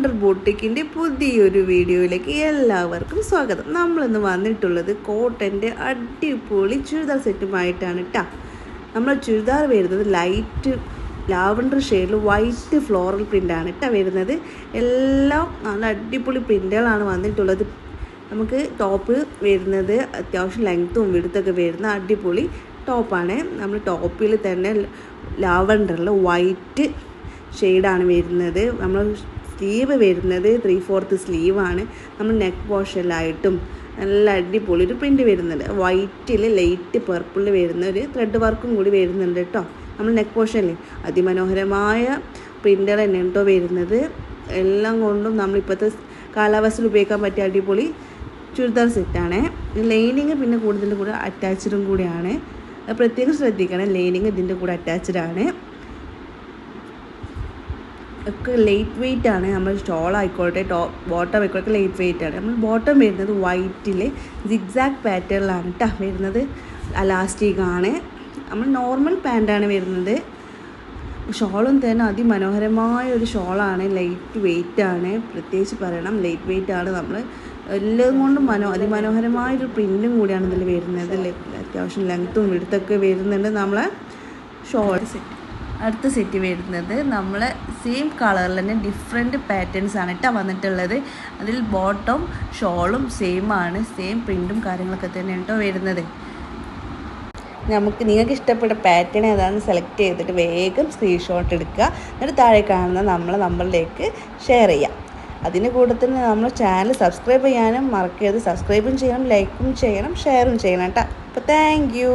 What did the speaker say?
Lavender ബോട്ടിക്കിൻ്റെ പുതിയൊരു വീഡിയോയിലേക്ക് എല്ലാവർക്കും സ്വാഗതം. നമ്മളിന്ന് വന്നിട്ടുള്ളത് കോട്ടൻ്റെ അടിപൊളി ചുരിദാർ സെറ്റുമായിട്ടാണ് കേട്ടോ. നമ്മൾ ചുരിദാർ വരുന്നത് ലൈറ്റ് ലാവണ്ടർ ഷെയ്ഡിൽ വൈറ്റ് ഫ്ലോറൽ പ്രിൻ്റാണ് കേട്ടോ വരുന്നത്. എല്ലാം നല്ല അടിപൊളി പ്രിൻ്റുകളാണ് വന്നിട്ടുള്ളത്. നമുക്ക് ടോപ്പ് വരുന്നത് അത്യാവശ്യം ലെങ്ത്തും വിടുത്തൊക്കെ വരുന്ന അടിപൊളി ടോപ്പാണ്. നമ്മൾ ടോപ്പിൽ തന്നെ ലാവണ്ടറിൽ വൈറ്റ് ഷെയ്ഡാണ് വരുന്നത്. നമ്മൾ സ്ലീവ് വരുന്നത് 3/4 സ്ലീവാണ്. നമ്മൾ നെക്ക് പോർഷനിലായിട്ടും നല്ല അടിപൊളി ഒരു പ്രിൻ്റ് വരുന്നുണ്ട്. വൈറ്റിൽ ലൈറ്റ് പർപ്പിളിൽ വരുന്ന ഒരു ത്രെഡ് വർക്കും കൂടി വരുന്നുണ്ട് കേട്ടോ. നമ്മൾ നെക്ക് പോർഷനിൽ അതിമനോഹരമായ പ്രിൻ്റുകൾ തന്നെ കേട്ടോ വരുന്നത്. എല്ലാം കൊണ്ടും നമ്മളിപ്പോഴത്തെ കാലാവസ്ഥയിൽ ഉപയോഗിക്കാൻ പറ്റിയ അടിപൊളി ചുരിദാർ സെറ്റാണ്. ലൈനിങ് പിന്നെ കൂടുതലും കൂടെ അറ്റാച്ച്ഡും കൂടിയാണ്. പ്രത്യേകം ശ്രദ്ധിക്കണം, ലൈനിങ് ഇതിൻ്റെ കൂടെ അറ്റാച്ച്ഡാണ്. ഒക്കെ ലൈറ്റ് വെയ്റ്റ് ആണ്. നമ്മൾ ഷോൾ ആയിക്കോട്ടെ ബോട്ടം ആയിക്കോട്ടെ ലൈറ്റ് വെയ്റ്റ് ആണ്. നമ്മൾ ബോട്ടം വരുന്നത് വൈറ്റിൽ സിഗ്സാഗ് പാറ്റേണിലാണ് കേട്ടോ വരുന്നത്. അലാസ്റ്റിക്കാണ്. നമ്മൾ നോർമൽ പാൻറ്റാണ് വരുന്നത്. ഷോളും തന്നെ അതിമനോഹരമായ ഒരു ഷോളാണ്. ലൈറ്റ് വെയ്റ്റ് ആണ്, പ്രത്യേകിച്ച് പറയണം ലൈറ്റ് വെയ്റ്റ് ആണ്. നമ്മൾ എല്ലാം കൊണ്ടും അതിമനോഹരമായൊരു പ്രിൻറ്റും കൂടിയാണ് ഇതിൽ വരുന്നത്. അത്യാവശ്യം ലെങ്ത്തും വിടുത്തൊക്കെ വരുന്നുണ്ട്. നമ്മളെ ഷോൾ സെറ്റ് അടുത്ത സെറ്റ് വരുന്നത് നമ്മൾ സെയിം കളറിൽ തന്നെ ഡിഫറെൻറ്റ് പാറ്റേൺസ് ആണ് കേട്ടോ വന്നിട്ടുള്ളത്. അതിൽ ബോട്ടം ഷോളും സെയിം ആണ്, സെയിം പ്രിൻറ്റും കാര്യങ്ങളൊക്കെ തന്നെ കേട്ടോ വരുന്നത്. നിങ്ങൾക്ക് ഇഷ്ടപ്പെട്ട പാറ്റേൺ ഏതാണെന്ന് സെലക്ട് ചെയ്തിട്ട് വേഗം സ്ക്രീൻഷോട്ട് എടുക്കുക. എന്നിട്ട് താഴെ കാണുന്ന നമ്മളെ നമ്പറിലേക്ക് ഷെയർ ചെയ്യാം. അതിന് കൂടെ തന്നെ നമ്മൾ ചാനൽ സബ്സ്ക്രൈബ് ചെയ്യാനും മറക്കരുത്. സബ്സ്ക്രൈബും ചെയ്യണം, ലൈക്കും ചെയ്യണം, ഷെയറും ചെയ്യണം കേട്ടോ. അപ്പോൾ താങ്ക് യു.